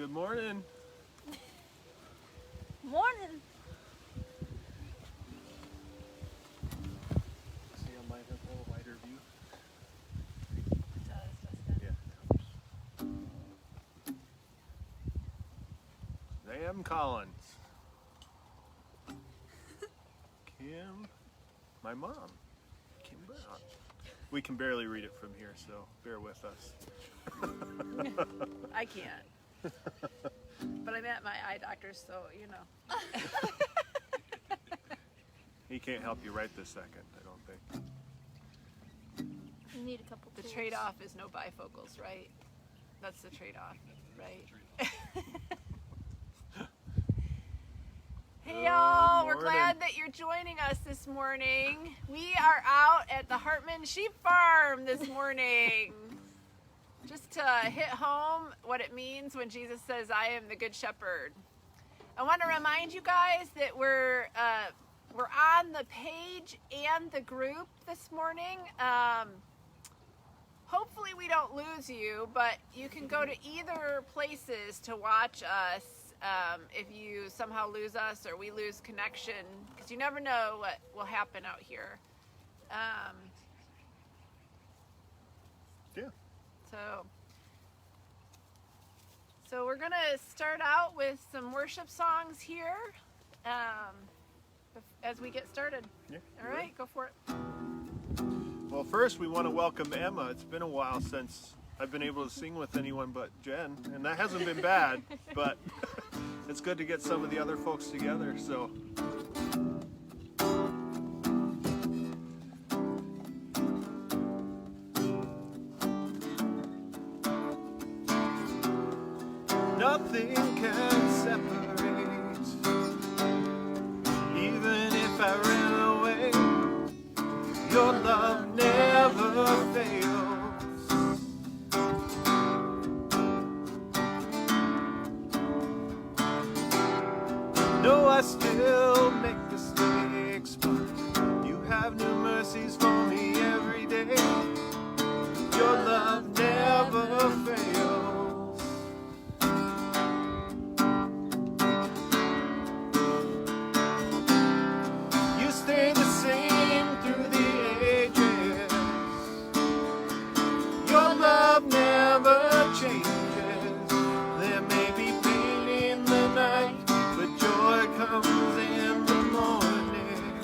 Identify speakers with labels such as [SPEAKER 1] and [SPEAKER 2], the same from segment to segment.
[SPEAKER 1] Good morning.
[SPEAKER 2] Morning.
[SPEAKER 1] See, I might have a little wider view.
[SPEAKER 2] It does, doesn't it?
[SPEAKER 1] Yeah. Sam Collins. Kim, my mom. Kim Brown. We can barely read it from here, so bear with us.
[SPEAKER 2] I can't. But I'm at my eye doctor, so you know.
[SPEAKER 1] He can't help you right this second, I don't think.
[SPEAKER 3] You need a couple
[SPEAKER 2] The
[SPEAKER 3] tools.
[SPEAKER 2] trade-off is no bifocals, right? That's the trade-off, right? Hey y'all, we're
[SPEAKER 1] morning.
[SPEAKER 2] glad that you're joining us this morning. We are out at the Hartman Sheep Farm this morning. Just to hit home what it means when Jesus says, I am the good shepherd. I want to remind you guys that we're on the page and the group this morning. Hopefully we don't lose you, but you can go to either places to watch us if you somehow lose us or we lose connection, because you never know what will happen out here.
[SPEAKER 1] Yeah.
[SPEAKER 2] So we're going to start out with some worship songs here as we get started.
[SPEAKER 1] Yeah.
[SPEAKER 2] All right, go for it.
[SPEAKER 1] Well, first we want to welcome Emma. It's been a while since I've been able to sing with anyone but Jen, and that hasn't been bad, but it's good to get some of the other folks together, so. Nothing can separate, even if I ran away. Your love never fails. No, I still make mistakes, but you have new mercies for me every day. Your love never fails. You stay the same through the ages. Your love never changes. There may be pain in the night, but joy comes in the morning.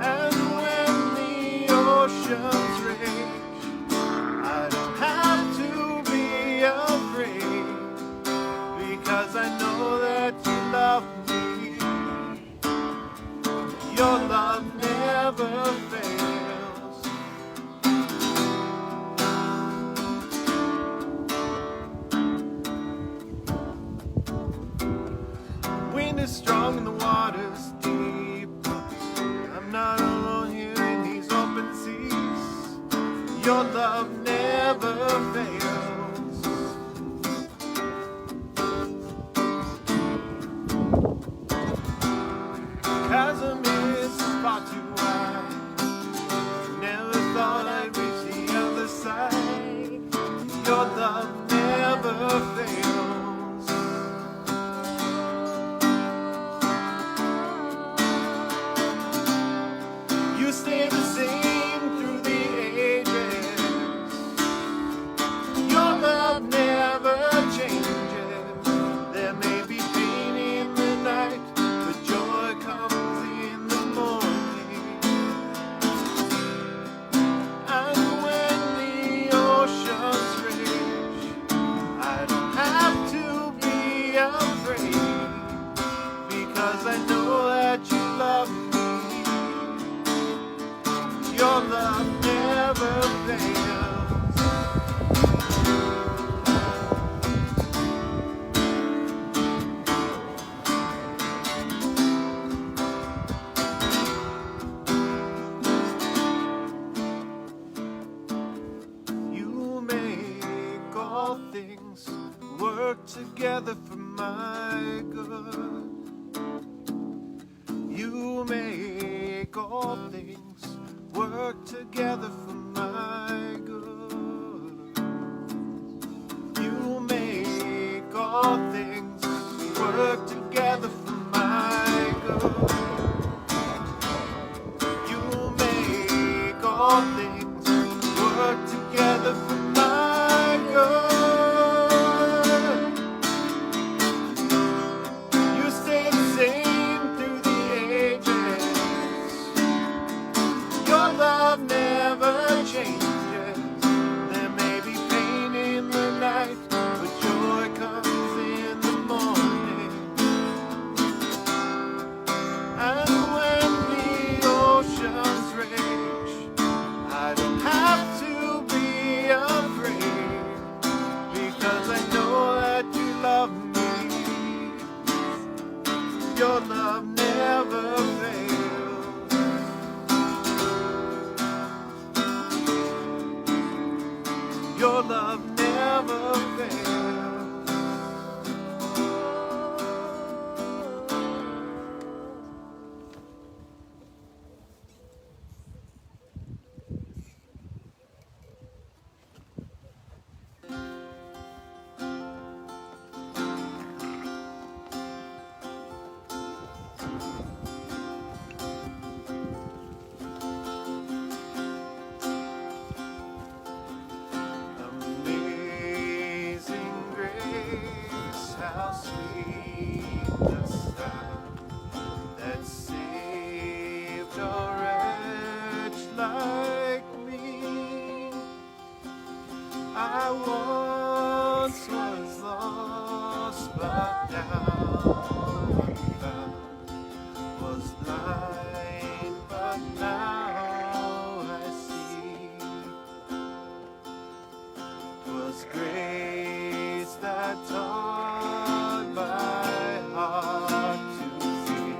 [SPEAKER 1] And when the oceans rage, I don't have to be afraid, because I know that you love me. Your love never fails. Wind is strong and the water's deep. I'm not alone here in these open seas. Your love never fails. Chasm is far too wide. Never thought I'd reach the other side. Your love never fails. You stay the same through the ages. Your love never changes. There may be pain in the night, but joy comes in the morning. And when the oceans rage, I don't have to be afraid, because I know that you love me. Your love never fails. You make all things work together for my good. You make all things work together for my good. You but now I'm found. Was blind, but now I see. 'Twas grace that taught my heart to fear,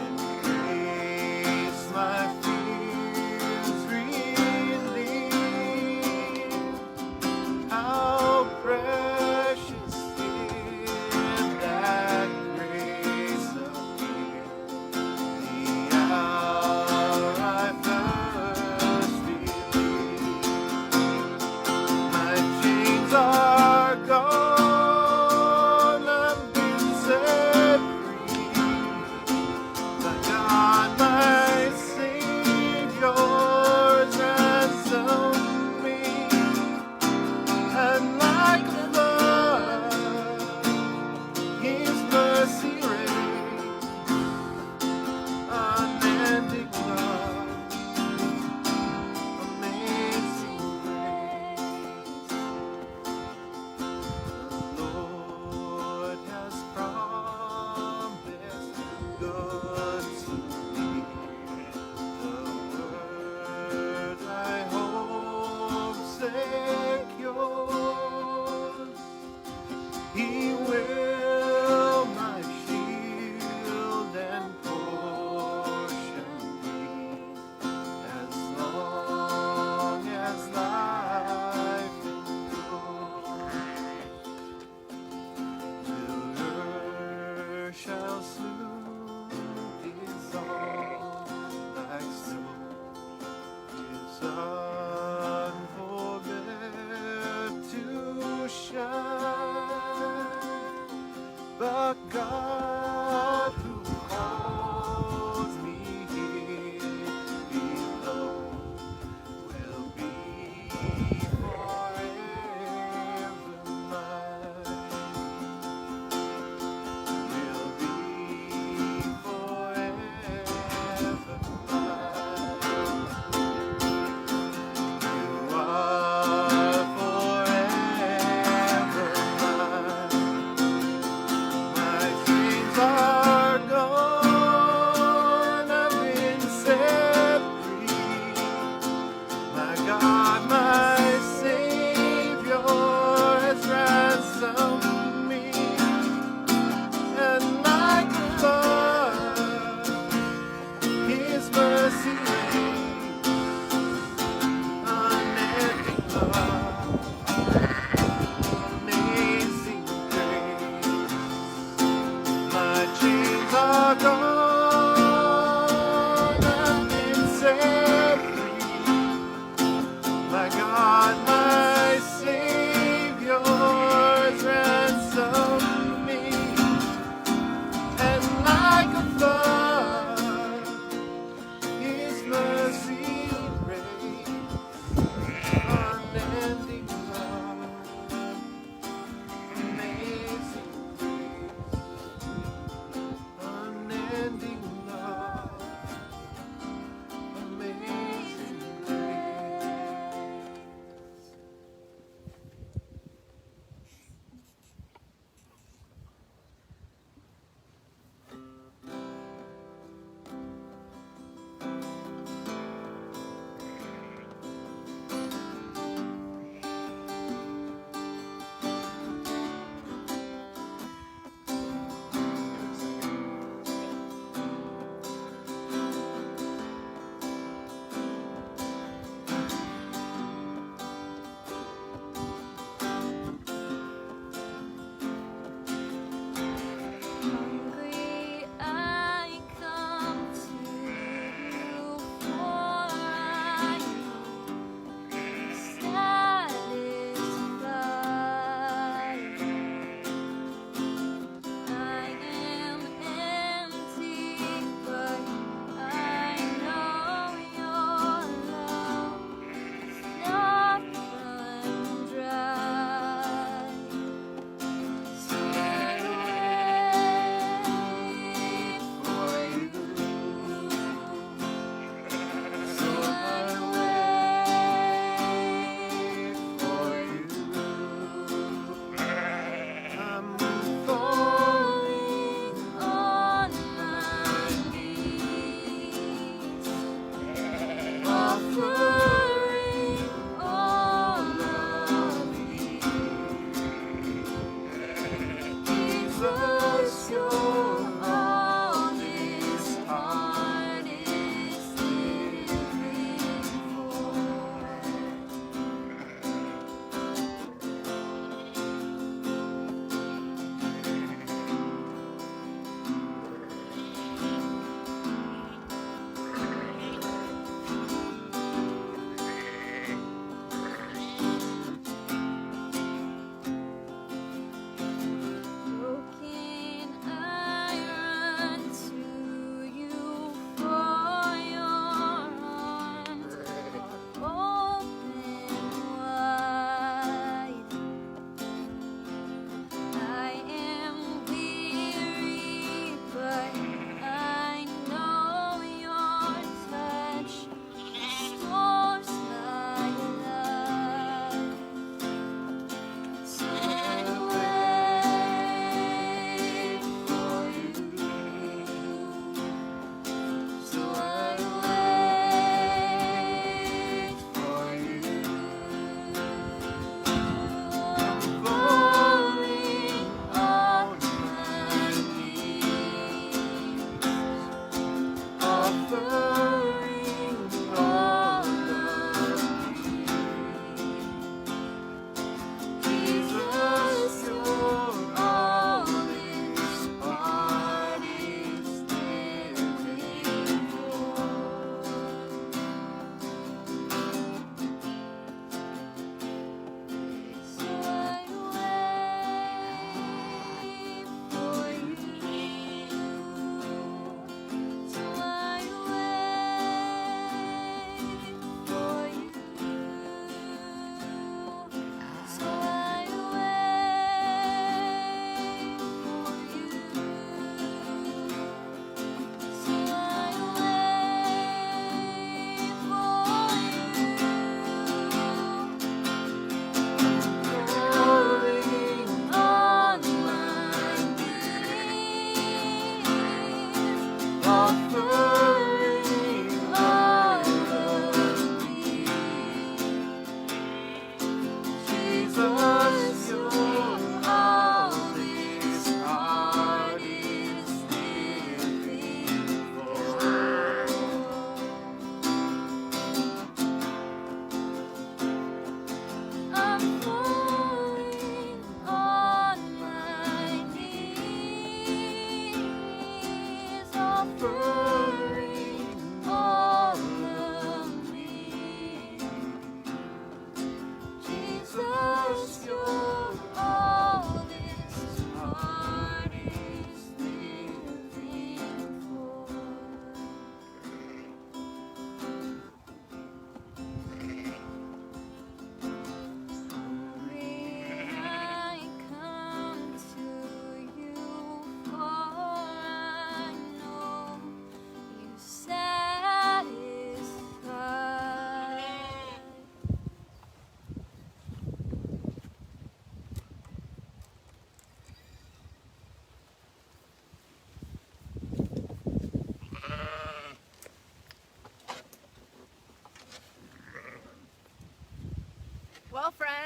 [SPEAKER 1] and grace my fears relieved. How precious did that grace appear, the hour I first believed. My chains are gone, I've been set free. My God, my Savior's ransomed me, and like a flood, His mercy reigns, unending love, amazing grace. The Lord has promised good to me. The word I hope secures. He will my shield and portion be, as long as life endures. Till earth shall soon dissolve like snow, His unforbid to shine.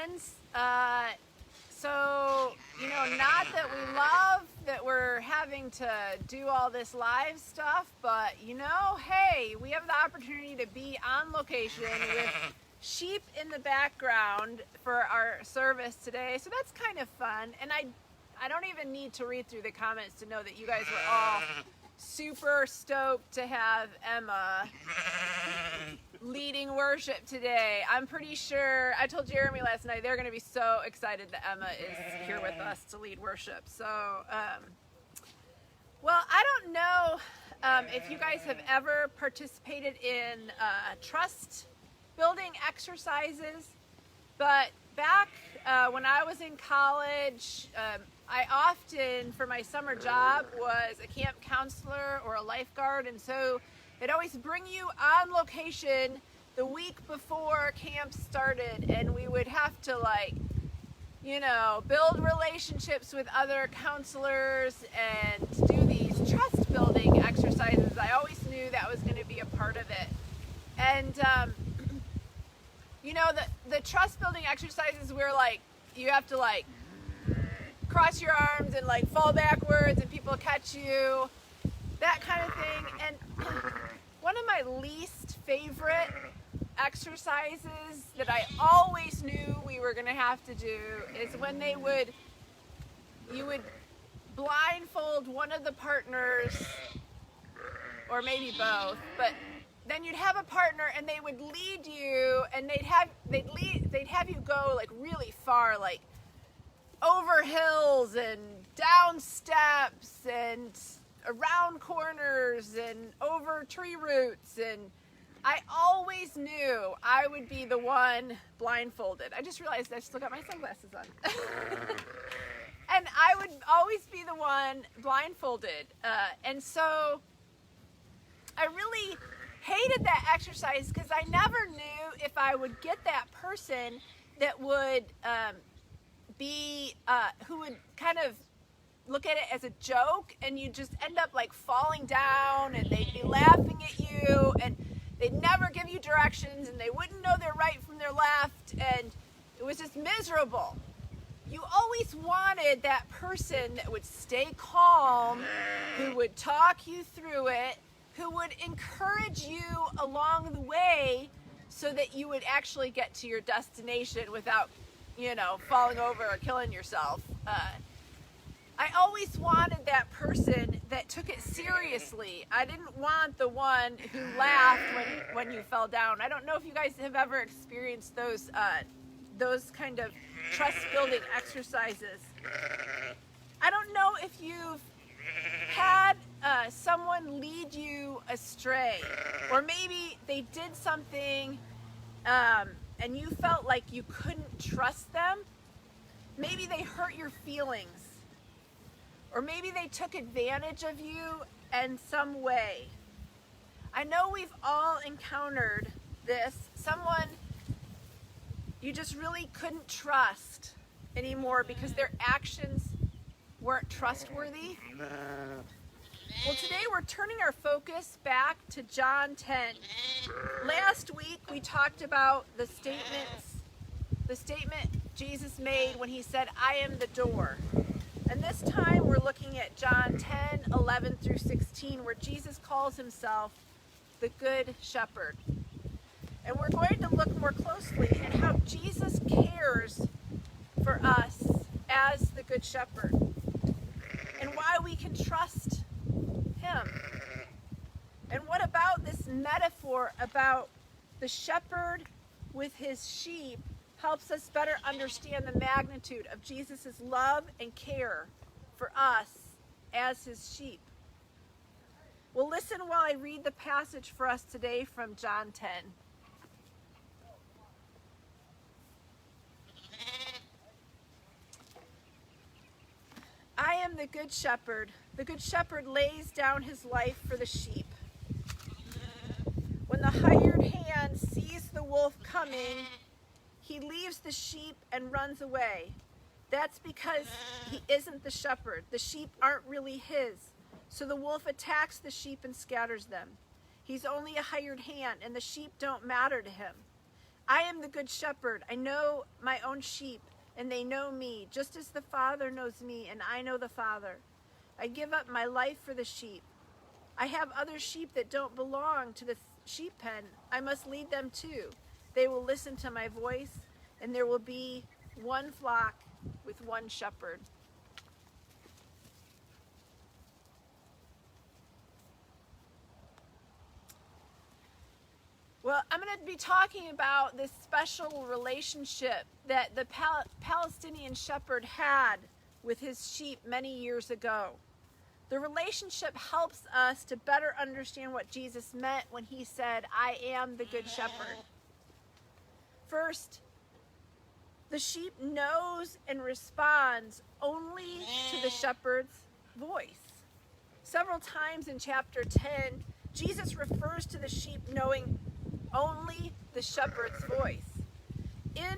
[SPEAKER 2] friends. So, not that we love that we're having to do all this live stuff, but hey, we have the opportunity to be on location with sheep in the background for our service today. So that's kind of fun. And I don't even need to read through the comments to know that you guys were all super stoked to have Emma leading worship today. I'm pretty sure, I told Jeremy last night, they're going to be so excited that Emma is here with us to lead worship. So, well, I don't know if you guys have ever participated in trust building exercises, but back when I was in college, I often, for my summer job, was a camp counselor or a lifeguard, and so they'd always bring you on location the week before camp started, and we would have to build relationships with other counselors and do these trust building exercises. I always knew that was going to be a part of it. And, the trust building exercises where you have to cross your arms and fall backwards and people catch you, that kind of thing. And one of my least favorite exercises that I always knew we were going to have to do is when you would blindfold one of the partners, or maybe both, but then you'd have a partner and they would lead you, and they'd have you go really far, over hills and down steps and around corners and over tree roots, and I always knew I would be the one blindfolded. I just realized I still got my sunglasses on. And I would always be the one blindfolded. And so I really hated that exercise because I never knew if I would get that person that would who would kind of look at it as a joke, and you just end up falling down, and they'd be laughing at you, and they'd never give you directions, and they wouldn't know their right from their left, and it was just miserable. You always wanted that person that would stay calm, who would talk you through it, who would encourage you along the way so that you would actually get to your destination without, falling over or killing yourself. I always wanted that person that took it seriously. I didn't want the one who laughed when you fell down. I don't know if you guys have ever experienced those kind of trust building exercises. I don't know if you've had someone lead you astray, or maybe they did something and you felt like you couldn't trust them. Maybe they hurt your feelings, or maybe they took advantage of you in some way. I know we've all encountered this. Someone you just really couldn't trust anymore because their actions weren't trustworthy. Well, today we're turning our focus back to John 10. Last week we talked about the statement Jesus made when he said, "I am the door." And this time we're looking at John 10, 11 through 16, where Jesus calls himself the Good Shepherd. And we're going to look more closely at how Jesus cares for us as the Good Shepherd, and why we can trust him. And what about this metaphor about the shepherd with his sheep helps us better understand the magnitude of Jesus' love and care for us as his sheep. Well, listen while I read the passage for us today from John 10. I am the good shepherd. The good shepherd lays down his life for the sheep. When the hired hand sees the wolf coming, he leaves the sheep and runs away. That's because he isn't the shepherd. The sheep aren't really his. So the wolf attacks the sheep and scatters them. He's only a hired hand, and the sheep don't matter to him. I am the good shepherd. I know my own sheep, and they know me, just as the Father knows me, and I know the Father. I give up my life for the sheep. I have other sheep that don't belong to the sheep pen. I must lead them too. They will listen to my voice, and there will be one flock with one shepherd. Well, I'm going to be talking about this special relationship that the Palestinian shepherd had with his sheep many years ago. The relationship helps us to better understand what Jesus meant when he said, I am the good shepherd. First, the sheep knows and responds only to the shepherd's voice. Several times in chapter 10, Jesus refers to the sheep knowing only the shepherd's voice. In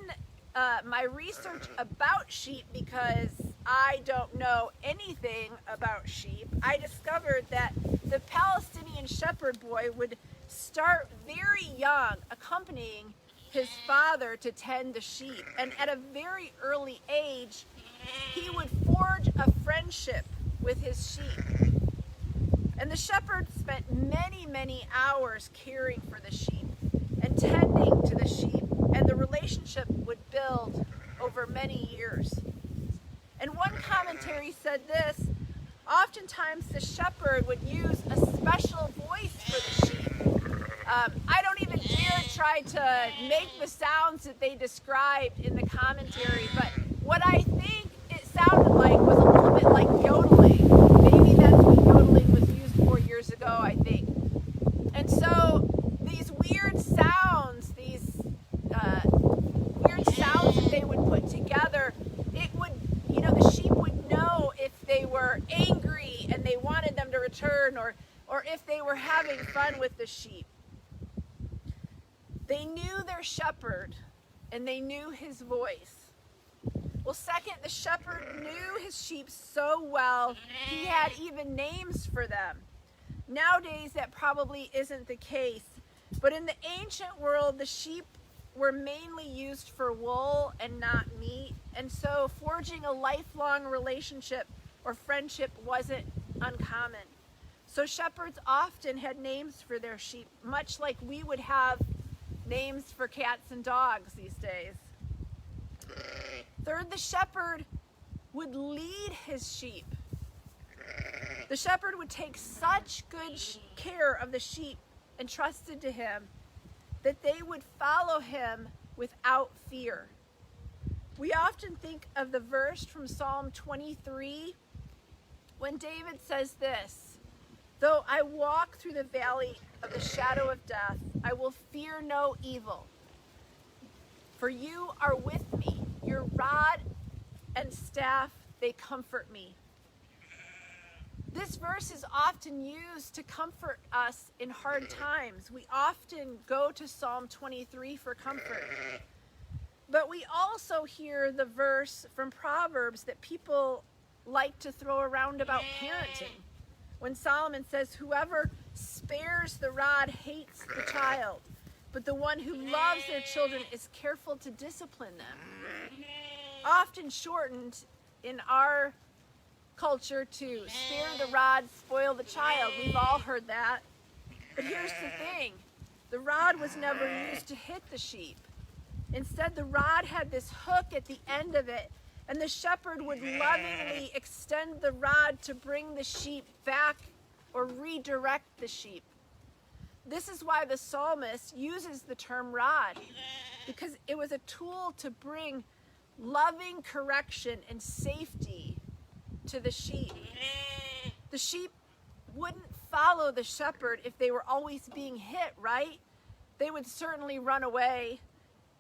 [SPEAKER 2] my research about sheep, because I don't know anything about sheep, I discovered that the Palestinian shepherd boy would start very young, accompanying his father to tend the sheep. And at a very early age, he would forge a friendship with his sheep. And the shepherd spent many, many hours caring for the sheep and tending to the sheep, and the relationship would build over many years. And one commentary said this: oftentimes the shepherd would use a special voice for the sheep. I don't even dare try to make the sounds that they described in the commentary, but what I think it sounded like was a little bit like yodeling. Maybe that's what yodeling was used for years ago, I think. And so these weird sounds, that they would put together, it would, the sheep would know if they were angry and they wanted them to return, or if they were having fun with the sheep. They knew their shepherd and they knew his voice. Well, second, the shepherd knew his sheep so well, he had even names for them. Nowadays, that probably isn't the case. But in the ancient world, the sheep were mainly used for wool and not meat. And so forging a lifelong relationship or friendship wasn't uncommon. So shepherds often had names for their sheep, much like we would have names for cats and dogs these days. Third, the shepherd would lead his sheep. The shepherd would take such good care of the sheep entrusted to him that they would follow him without fear. We often think of the verse from Psalm 23 when David says this: though I walk through the valley of the shadow of death, I will fear no evil. For you are with me, your rod and staff, they comfort me. This verse is often used to comfort us in hard times. We often go to Psalm 23 for comfort. But we also hear the verse from Proverbs that people like to throw around about parenting. When Solomon says, whoever spares the rod hates the child, but the one who loves their children is careful to discipline them. Often shortened in our culture to spare the rod, spoil the child. We've all heard that. But here's the thing. The rod was never used to hit the sheep. Instead, the rod had this hook at the end of it, and the shepherd would lovingly extend the rod to bring the sheep back or redirect the sheep. This is why the psalmist uses the term rod, because it was a tool to bring loving correction and safety to the sheep. The sheep wouldn't follow the shepherd if they were always being hit, right? They would certainly run away.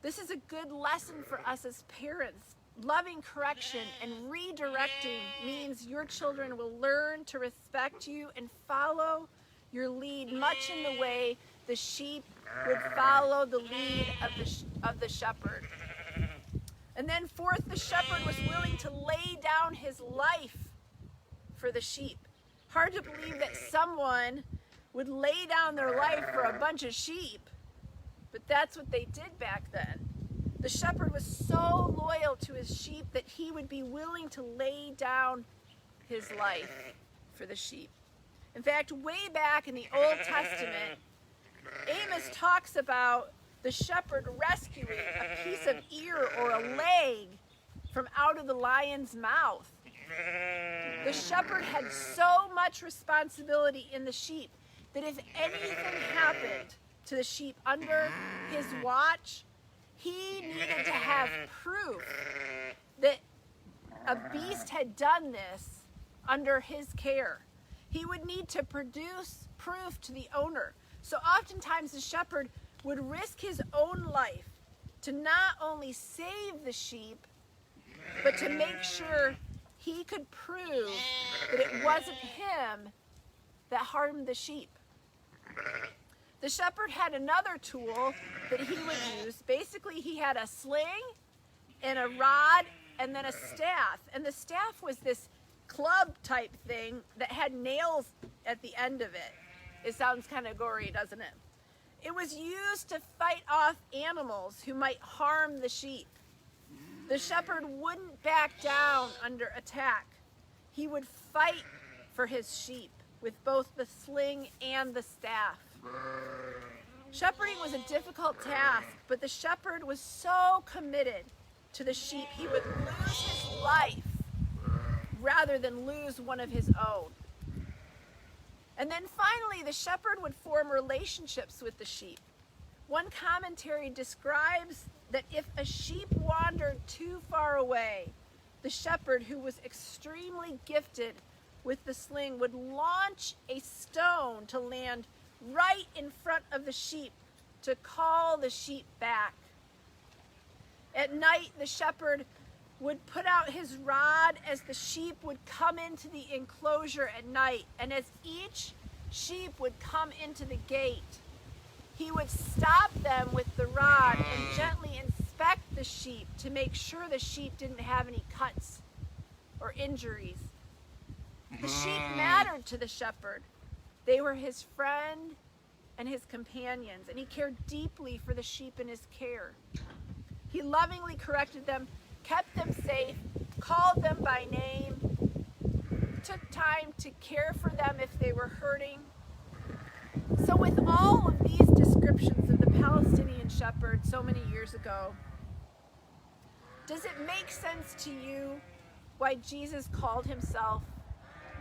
[SPEAKER 2] This is a good lesson for us as parents. Loving correction and redirecting means your children will learn to respect you and follow your lead, much in the way the sheep would follow the lead of the shepherd. And then fourth, the shepherd was willing to lay down his life for the sheep. Hard to believe that someone would lay down their life for a bunch of sheep. But that's what they did back then. The shepherd was so loyal to his sheep that he would be willing to lay down his life for the sheep. In fact, way back in the Old Testament, Amos talks about the shepherd rescuing a piece of ear or a leg from out of the lion's mouth. The shepherd had so much responsibility in the sheep that if anything happened to the sheep under his watch, he needed to have proof that a beast had done this under his care. He would need to produce proof to the owner. So oftentimes the shepherd would risk his own life to not only save the sheep, but to make sure he could prove that it wasn't him that harmed the sheep. The shepherd had another tool that he would use. Basically, he had a sling and a rod and then a staff. And the staff was this club type thing that had nails at the end of it. It sounds kind of gory, doesn't it? It was used to fight off animals who might harm the sheep. The shepherd wouldn't back down under attack. He would fight for his sheep with both the sling and the staff. Shepherding was a difficult task, but the shepherd was so committed to the sheep, he would lose his life rather than lose one of his own. And then finally, the shepherd would form relationships with the sheep. One commentary describes that if a sheep wandered too far away, the shepherd, who was extremely gifted with the sling, would launch a stone to land right in front of the sheep to call the sheep back. At night, the shepherd would put out his rod as the sheep would come into the enclosure at night, and as each sheep would come into the gate, he would stop them with the rod and gently inspect the sheep to make sure the sheep didn't have any cuts or injuries. The sheep mattered to the shepherd. They were his friend and his companions, and he cared deeply for the sheep in his care. He lovingly corrected them, kept them safe, called them by name, took time to care for them if they were hurting. So with all of these descriptions of the Palestinian shepherd so many years ago, does it make sense to you why Jesus called himself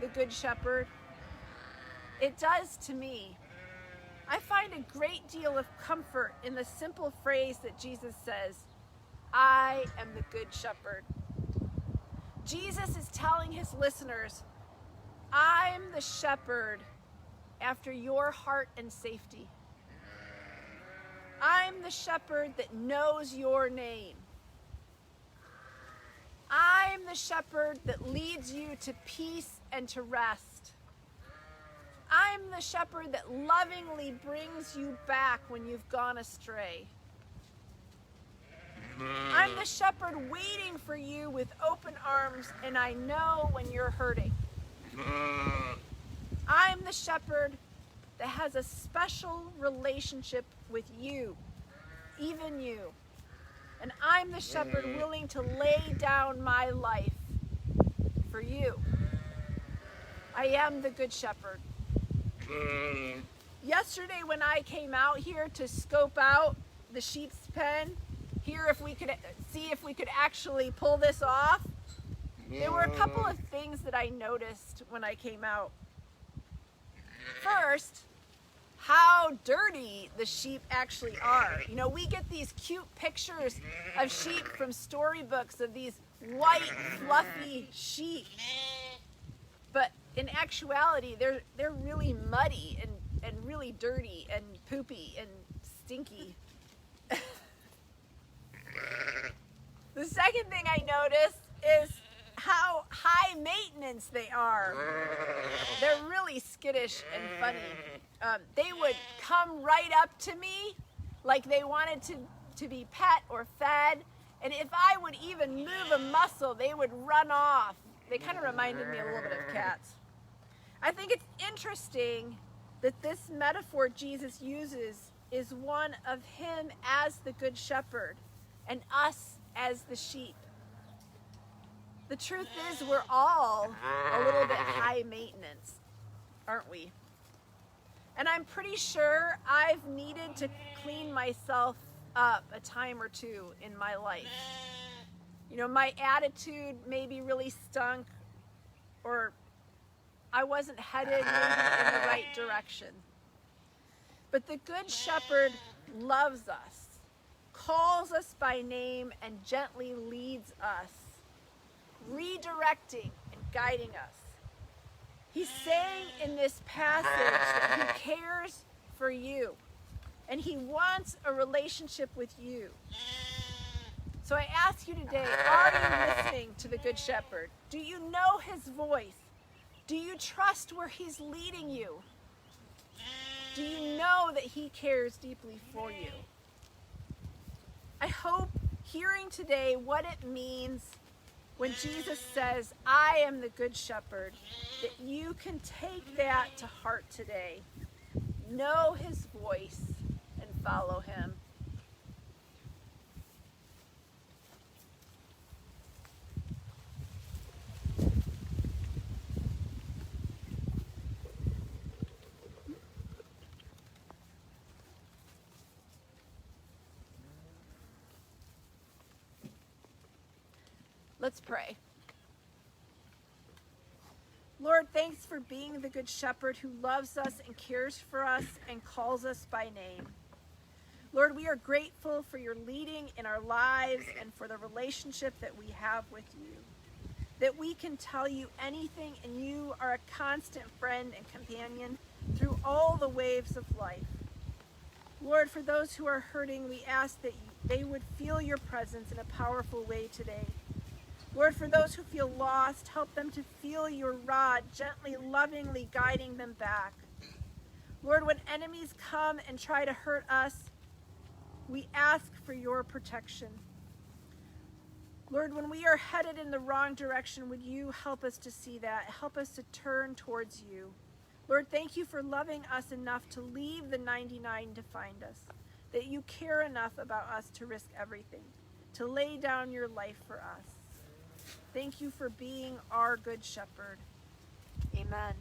[SPEAKER 2] the Good Shepherd? It does to me. I find a great deal of comfort in the simple phrase that Jesus says, I am the Good Shepherd. Jesus is telling his listeners, I'm the shepherd after your heart and safety. I'm the shepherd that knows your name. I'm the shepherd that leads you to peace and to rest. I'm the shepherd that lovingly brings you back when you've gone astray. I'm the shepherd waiting for you with open arms, and I know when you're hurting. I'm the shepherd that has a special relationship with you, even you. And I'm the shepherd willing to lay down my life for you. I am the Good Shepherd. Yesterday when I came out here to scope out the sheep's pen, here if we could see if we could actually pull this off, there were a couple of things that I noticed when I came out. First, how dirty the sheep actually are. You know, we get these cute pictures of sheep from storybooks of these white, fluffy sheep. But in actuality, they're really muddy and really dirty and poopy and stinky. The second thing I noticed is how high maintenance they are. They're really skittish and funny. They would come right up to me like they wanted to be pet or fed, and if I would even move a muscle, they would run off. They kind of reminded me a little bit of cats. I think it's interesting that this metaphor Jesus uses is one of him as the good shepherd and us as the sheep. The truth is we're all a little bit high maintenance, aren't we? And I'm pretty sure I've needed to clean myself up a time or two in my life. You know, my attitude maybe really stunk, or I wasn't headed maybe in the right direction. But the Good Shepherd loves us, calls us by name, and gently leads us, redirecting and guiding us. He's saying in this passage that he cares for you, and he wants a relationship with you. So I ask you today, are you listening to the Good Shepherd? Do you know his voice? Do you trust where he's leading you? Do you know that he cares deeply for you? I hope hearing today what it means when Jesus says, I am the Good Shepherd, that you can take that to heart today. Know his voice and follow him. Let's pray. Lord, thanks for being the Good Shepherd who loves us and cares for us and calls us by name. Lord, we are grateful for your leading in our lives and for the relationship that we have with you. That we can tell you anything and you are a constant friend and companion through all the waves of life. Lord, for those who are hurting, we ask that they would feel your presence in a powerful way today. Lord, for those who feel lost, help them to feel your rod gently, lovingly guiding them back. Lord, when enemies come and try to hurt us, we ask for your protection. Lord, when we are headed in the wrong direction, would you help us to see that? Help us to turn towards you. Lord, thank you for loving us enough to leave the 99 to find us, that you care enough about us to risk everything, to lay down your life for us. Thank you for being our Good Shepherd. Amen.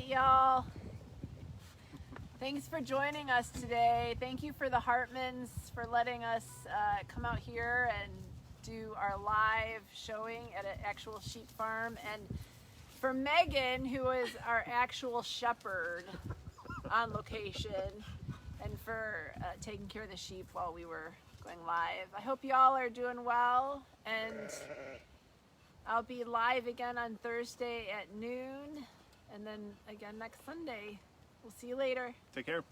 [SPEAKER 2] right, y'all. Thanks for joining us today. Thank you for the Hartmans for letting us come out here and do our live showing at an actual sheep farm. And for Megan, who is our actual shepherd on location, and for taking care of the sheep while we were going live. I hope y'all are doing well, and I'll be live again on Thursday at noon, and then again next Sunday. We'll see you later.
[SPEAKER 1] Take care.